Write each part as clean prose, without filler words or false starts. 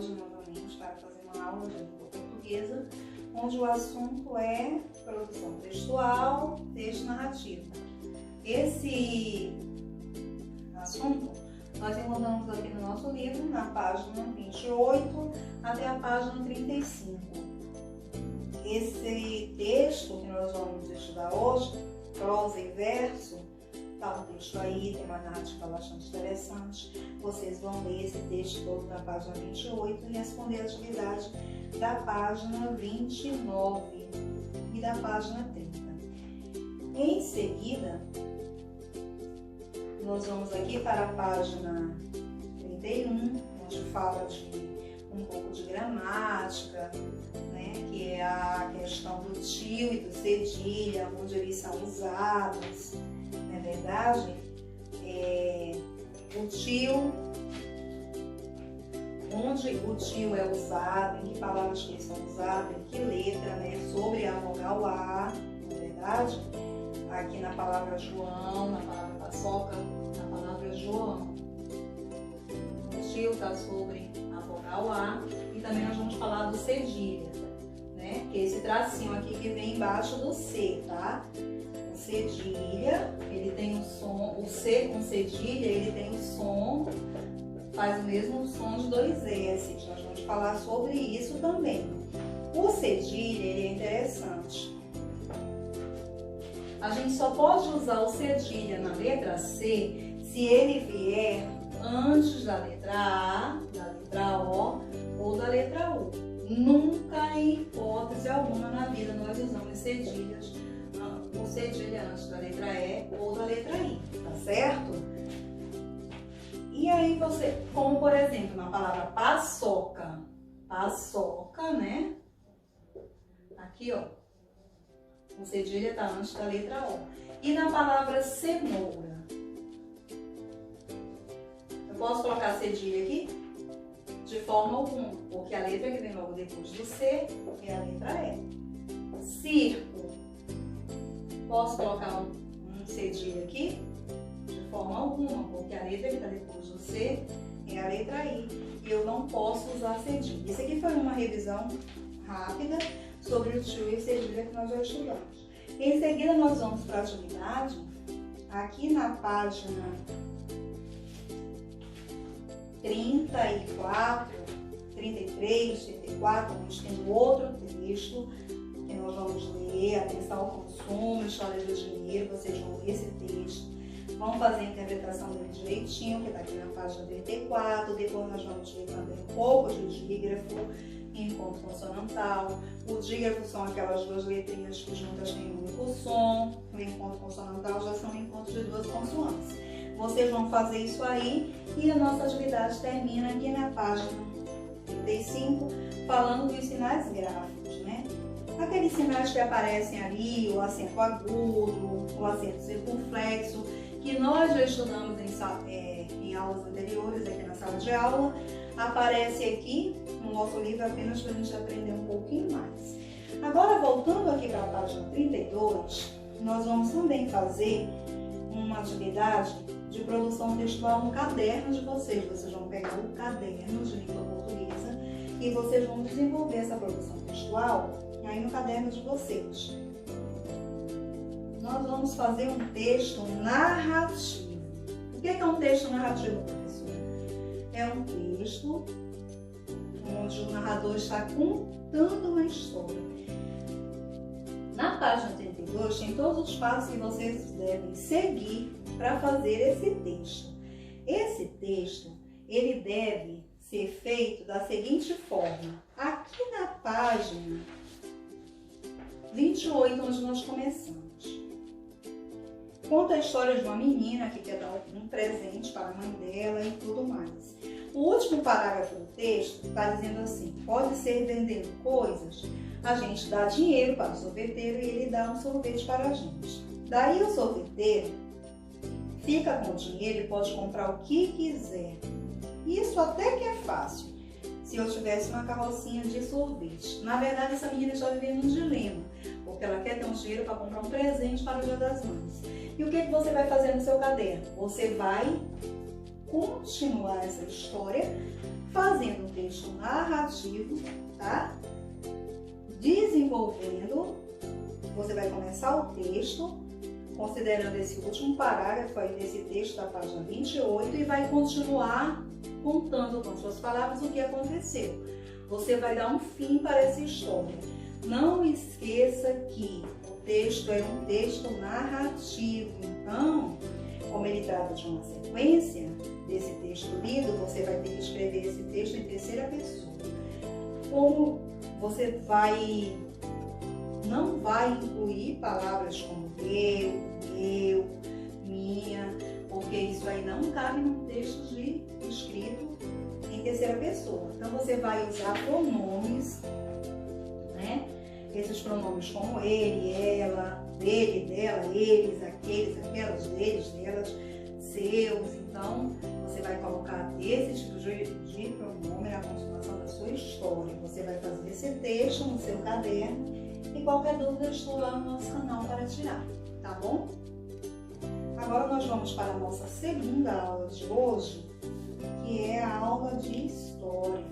hoje novamente para fazer uma aula de língua portuguesa, onde o assunto é produção textual, texto narrativo. Esse assunto nós encontramos aqui no nosso livro, na página 28 até a página 35. Esse texto que nós vamos estudar hoje, prosa e verso, tá um texto aí, tem uma narrativa bastante interessante. Vocês vão ler esse texto todo na página 28 e responder a atividade da página 29 e da página 30. Em seguida, nós vamos aqui para a página 31, onde fala de um pouco de gramática, né, que é a questão do tio e do cedilha, onde eles são usados. Não é verdade? O tio, onde o tio é usado, em que palavras que eles são usados, em que letra, né? Sobre a vogal A, não é verdade? Aqui na palavra João, na palavra paçoca, na palavra João. O tio está sobre a vogal A e também nós vamos falar do cedilha, né? Que é esse tracinho aqui que vem embaixo do C, tá? O cedilha, ele tem um som, o C com cedilha, ele tem um som, faz o mesmo som de dois S. Nós vamos falar sobre isso também. O cedilha, ele é interessante. A gente só pode usar o cedilha na letra C se ele vier antes da letra A, da letra O ou da letra U. Nunca, em hipótese alguma na vida, nós usamos cedilhas, o cedilha antes da letra E ou da letra I, tá certo? E aí você, como por exemplo, na palavra paçoca, paçoca, né? Aqui, ó. O cedilha está antes da letra O. E na palavra cenoura? Eu posso colocar cedilha aqui? De forma alguma, porque a letra que vem logo depois do C é a letra E. Circo. Posso colocar um cedilha aqui? De forma alguma, porque a letra que está depois do C é a letra I. E eu não posso usar cedilha. Isso aqui foi uma revisão rápida sobre o tio e cedilha que nós já estudamos. Em seguida, nós vamos para a atividade. Aqui na página 34, 33, 34, nós temos outro texto que nós vamos ler. Atenção ao consumo, história do dinheiro. Vocês vão ler esse texto, vão fazer a interpretação dele direitinho, que está aqui na página 34. Depois nós vamos ler também um pouco de dígrafo e encontro consonantal. O dígrafo são aquelas duas letrinhas que juntas têm um único som. O encontro consonantal já são encontros de duas consoantes. Vocês vão fazer isso aí e a nossa atividade termina aqui na página 35, falando dos sinais gráficos, né? Aqueles sinais que aparecem ali, o acento agudo, o acento circunflexo, que nós já estudamos em aulas anteriores, aqui na sala de aula, aparece aqui no nosso livro apenas para a gente aprender um pouquinho mais. Agora, voltando aqui para a página 32, nós vamos também fazer uma atividade de produção textual no caderno de vocês. Vocês vão pegar o caderno de língua portuguesa e vocês vão desenvolver essa produção textual aí no caderno de vocês. Nós vamos fazer um texto narrativo. O que é um texto narrativo, professora? É um texto onde o narrador está contando uma história. Na página 32 tem todos os passos que vocês devem seguir para fazer esse texto. Esse texto, ele deve ser feito da seguinte forma. Aqui na página 28, onde nós começamos. Conta a história de uma menina que quer dar um presente para a mãe dela e tudo mais. O último parágrafo do texto está dizendo assim: pode ser vendendo coisas, a gente dá dinheiro para o sorveteiro e ele dá um sorvete para a gente. Daí o sorveteiro fica com o dinheiro e pode comprar o que quiser. Isso até que é fácil, se eu tivesse uma carrocinha de sorvete. Na verdade, essa menina está vivendo um dilema, porque ela quer ter um dinheiro para comprar um presente para o Dia das Mães. E o que você vai fazer no seu caderno? Você vai continuar essa história fazendo um texto narrativo, tá? Desenvolvendo, você vai começar o texto, considerando esse último parágrafo aí desse texto da página 28 e vai continuar contando com suas palavras o que aconteceu. Você vai dar um fim para essa história. Não esqueça que o texto é um texto narrativo, então, como ele trata de uma sequência desse texto lido, você vai ter que escrever esse texto em terceira pessoa. Como você não vai incluir palavras como eu, minha, porque isso aí não cabe num texto escrito em terceira pessoa. Então você vai usar pronomes, né? Esses pronomes como ele, ela, dele, dela, eles, aqueles, aquelas, deles, delas, seus. Então você vai colocar esse tipo de pronome na continuação da sua história. Você vai fazer esse texto no seu caderno e qualquer dúvida estou lá no nosso canal para tirar, tá bom? Agora nós vamos para a nossa segunda aula de hoje, que é a aula de história.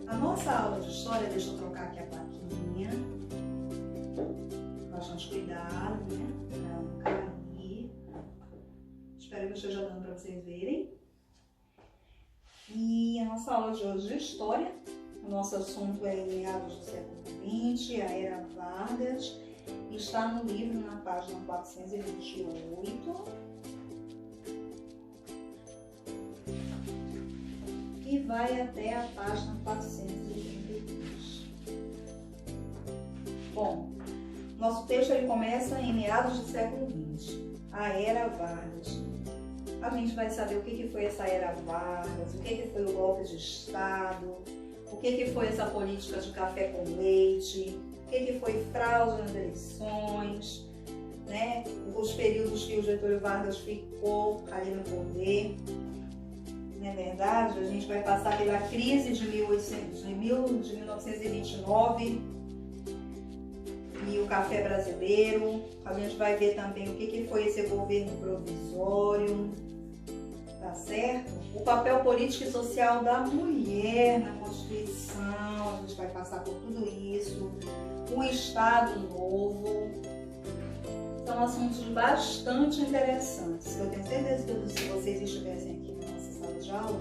A nossa aula de história, deixa eu trocar aqui a plaquinha, bastante cuidado, né? Para não cair. Espero que eu esteja dando para vocês verem. E a nossa aula de hoje de história, o nosso assunto é meados do século XX, a Era Vargas, está no livro na página 428 e vai até a página 433. Bom, nosso texto ele começa em meados do século XX, a Era Vargas. A gente vai saber o que foi essa Era Vargas, o que foi o golpe de Estado, o que foi essa política de café com leite, o que foi fraude nas eleições, né? Os períodos que o Getúlio Vargas ficou ali no poder. Não é verdade? A gente vai passar pela crise de 1929 e o café brasileiro. A gente vai ver também o que foi esse governo provisório, tá certo? O papel político e social da mulher na Constituição, a gente vai passar por tudo isso. O Estado Novo. São assuntos bastante interessantes. Eu tenho certeza que se vocês estivessem aqui na nossa sala de aula,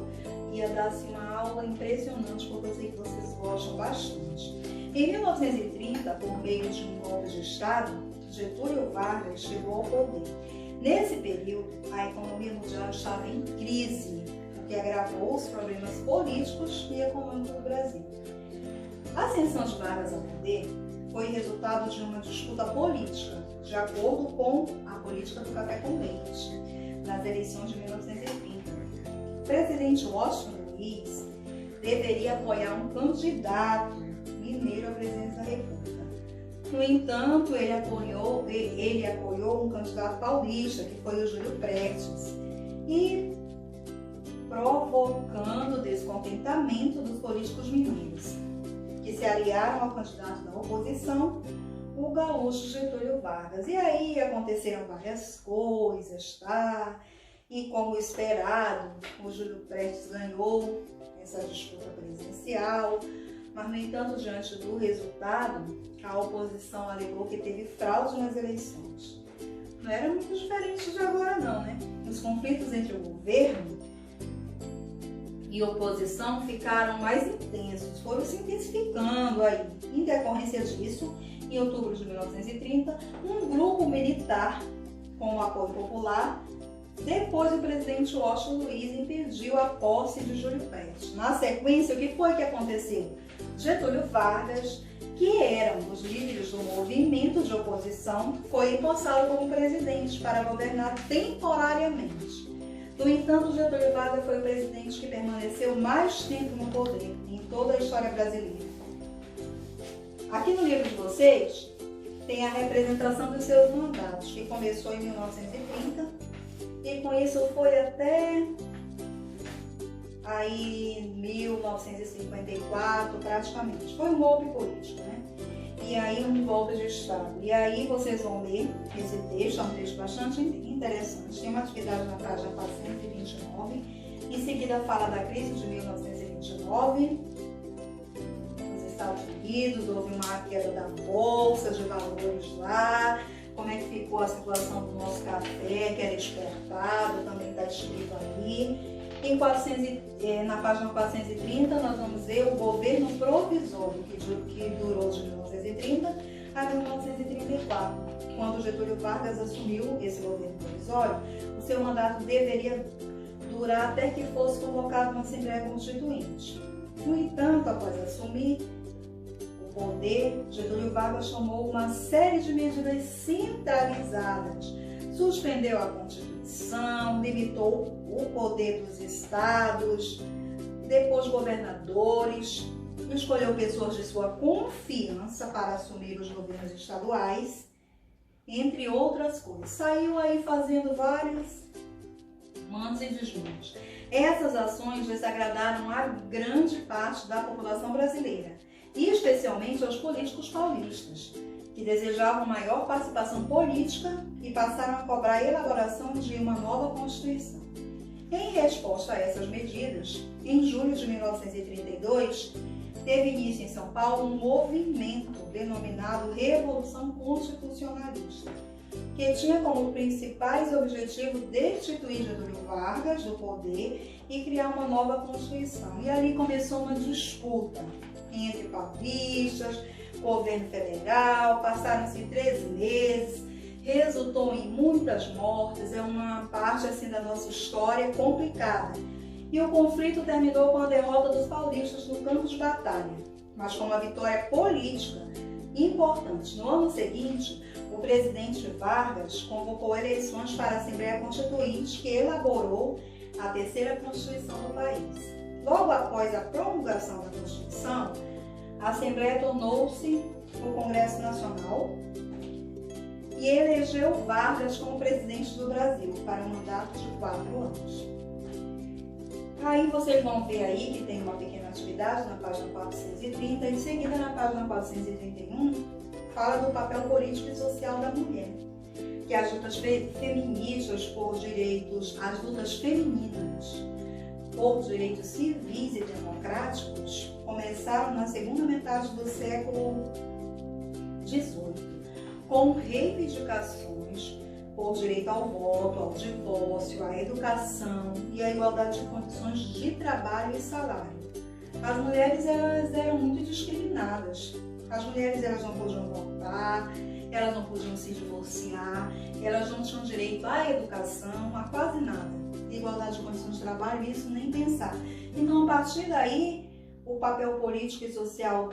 ia dar assim, uma aula impressionante, porque eu sei que vocês gostam bastante. Em 1930, por meio de um golpe de Estado, Getúlio Vargas chegou ao poder. Nesse período, a economia mundial estava em crise, o que agravou os problemas políticos e econômicos do Brasil. A ascensão de Vargas ao poder foi resultado de uma disputa política, de acordo com a política do café com leite, nas eleições de 1930. O presidente Washington Luiz deveria apoiar um candidato mineiro à presidência da República. No entanto, ele apoiou um candidato paulista, que foi o Júlio Prestes, e provocando descontentamento dos políticos mineiros, que se aliaram ao candidato da oposição, o gaúcho Getúlio Vargas. E aí aconteceram várias coisas, tá? E como esperado, o Júlio Prestes ganhou essa disputa presidencial, mas, no entanto, diante do resultado, a oposição alegou que teve fraude nas eleições. Não era muito diferente de agora não, né? Os conflitos entre o governo e oposição ficaram mais intensos, foram se intensificando aí. Em decorrência disso, em outubro de 1930, um grupo militar, com o apoio popular, depois o presidente Washington Luiz impediu a posse de Júlio Prestes. Na sequência, o que foi que aconteceu? Getúlio Vargas, que era um dos líderes do movimento de oposição, foi empossado como presidente para governar temporariamente. No entanto, Getúlio Vargas foi o presidente que permaneceu mais tempo no poder em toda a história brasileira. Aqui no livro de vocês tem a representação dos seus mandatos, que começou em 1930 e com isso foi até aí 1954 praticamente. Foi um golpe político, né? E aí um golpe de Estado. E aí vocês vão ler esse texto, é um texto bastante interessante. Tem uma atividade na página 429. Em seguida fala da crise de 1929 1929, nos Estados Unidos, houve uma queda da bolsa de valores lá. Como é que ficou a situação do nosso café, que era exportado, também está escrito ali. Na página 430, nós vamos ver o governo provisório, que durou de 1930 a 1934. Quando Getúlio Vargas assumiu esse governo provisório, o seu mandato deveria durar até que fosse convocado uma Assembleia Constituinte. No entanto, após assumir o poder, Getúlio Vargas tomou uma série de medidas centralizadas, suspendeu a Constituição, limitou o poder dos estados, depôs governadores, escolheu pessoas de sua confiança para assumir os governos estaduais, entre outras coisas. Saiu aí fazendo vários mandos e desmandos. Essas ações desagradaram a grande parte da população brasileira, e especialmente aos políticos paulistas, que desejavam maior participação política e passaram a cobrar a elaboração de uma nova Constituição. Em resposta a essas medidas, em julho de 1932, teve início em São Paulo um movimento denominado Revolução Constitucionalista, que tinha como principais objetivos destituir Getúlio Vargas do poder e criar uma nova Constituição. E ali começou uma disputa entre paulistas, governo federal, passaram-se 13 meses, resultou em muitas mortes, é uma parte assim da nossa história complicada. E o conflito terminou com a derrota dos paulistas no campo de batalha, mas com uma vitória política importante. No ano seguinte, o presidente Vargas convocou eleições para a Assembleia Constituinte, que elaborou a terceira Constituição do país. Logo após a promulgação da Constituição, a Assembleia tornou-se o Congresso Nacional e elegeu Vargas como presidente do Brasil para um mandato de 4 anos. Aí vocês vão ver aí que tem uma pequena atividade na página 430, em seguida na página 431 fala do papel político e social da mulher, que as lutas feministas por direitos, as lutas femininas por direitos civis e democráticos começaram na segunda metade do século XVIII, com reivindicações por direito ao voto, ao divórcio, à educação e à igualdade de condições de trabalho e salário. As mulheres elas eram muito discriminadas. As mulheres elas não podiam votar, elas não podiam se divorciar, elas não tinham direito à educação, a quase nada. Igualdade de condições de trabalho, isso nem pensar. Então, a partir daí, o papel político e social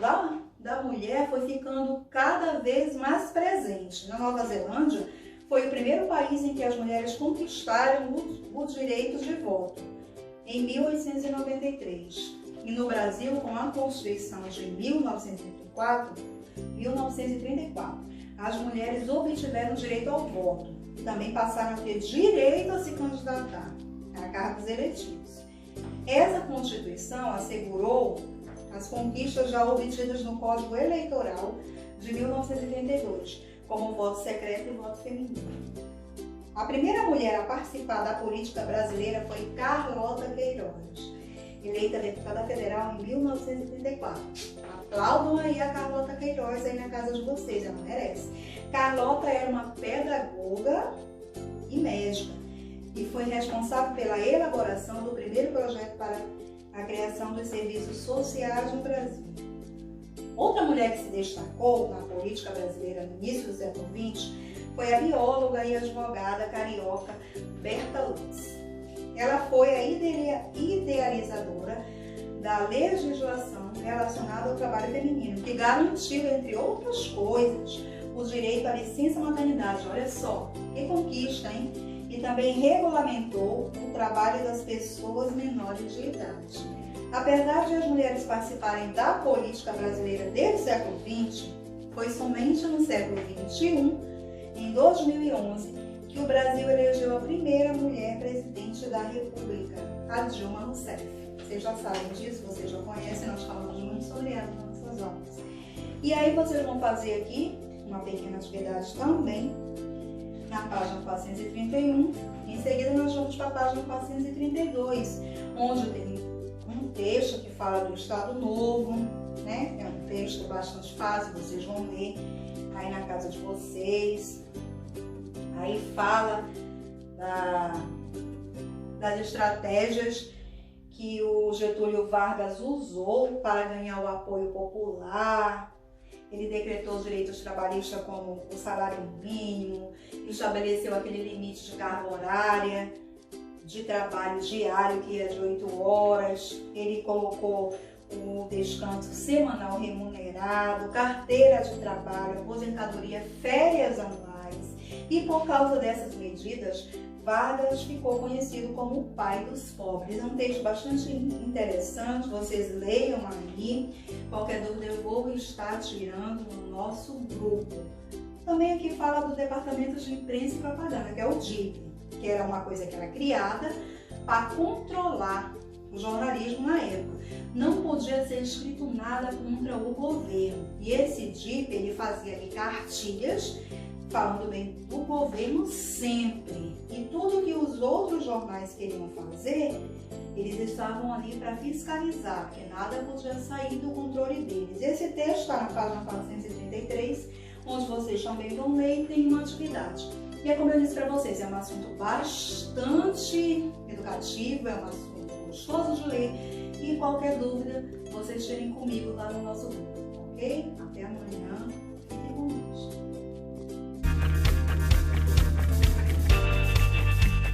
da mulher foi ficando cada vez mais presente. Na Nova Zelândia, foi o primeiro país em que as mulheres conquistaram o direito de voto, em 1893. E no Brasil, com a Constituição de 1934, as mulheres obtiveram direito ao voto e também passaram a ter direito a se candidatar a cargos eletivos. Essa Constituição assegurou as conquistas já obtidas no Código Eleitoral de 1932, como o voto secreto e voto feminino. A primeira mulher a participar da política brasileira foi Carlota Queiroz, eleita deputada federal em 1934. Aplaudam aí a Carlota Queiroz aí na casa de vocês, ela merece. Carlota era uma pedagoga e médica e foi responsável pela elaboração do primeiro projeto para a criação dos serviços sociais no Brasil. Outra mulher que se destacou na política brasileira no início do século XX foi a bióloga e advogada carioca Berta Lutz. Ela foi a idealizadora da legislação relacionada ao trabalho feminino, que garantiu, entre outras coisas, o direito à licença maternidade. Olha só, que conquista, hein? E também regulamentou o trabalho das pessoas menores de idade. Apesar de as mulheres participarem da política brasileira desde o século XX, foi somente no século XXI, em 2011, que o Brasil elegeu a primeira mulher presidente da República, a Dilma Rousseff. Vocês já sabem disso, vocês já conhecem, nós falamos muito sobre ela nas nossas aulas. E aí vocês vão fazer aqui uma pequena atividade também, na página 431. Em seguida nós vamos para a página 432, onde tem um um texto que fala do Estado Novo, né? É um texto bastante fácil, vocês vão ler aí na casa de vocês. Aí fala das estratégias que o Getúlio Vargas usou para ganhar o apoio popular. Ele decretou os direitos trabalhistas como o salário mínimo, estabeleceu aquele limite de carga horária, de trabalho diário que ia de 8 horas. Ele colocou o descanso semanal remunerado, carteira de trabalho, aposentadoria, férias anuais. E por causa dessas medidas, Vargas ficou conhecido como o pai dos pobres. É um texto bastante interessante, vocês leiam aí. Qualquer dúvida eu vou estar tirando no nosso grupo. Também aqui fala do Departamento de Imprensa e Propaganda, que é o DIP, que era uma coisa que era criada para controlar o jornalismo na época. Não podia ser escrito nada contra o governo. E esse DIP, ele fazia ali cartilhas falando bem do governo sempre. E tudo que os outros jornais queriam fazer, eles estavam ali para fiscalizar, porque nada podia sair do controle deles. Esse texto está na página 433, onde vocês também vão ler e tem uma atividade. E é como eu disse para vocês, é um assunto bastante educativo, é um assunto gostoso de ler. E qualquer dúvida, vocês tirem comigo lá no nosso grupo, ok? Até amanhã. Fiquem com Deus.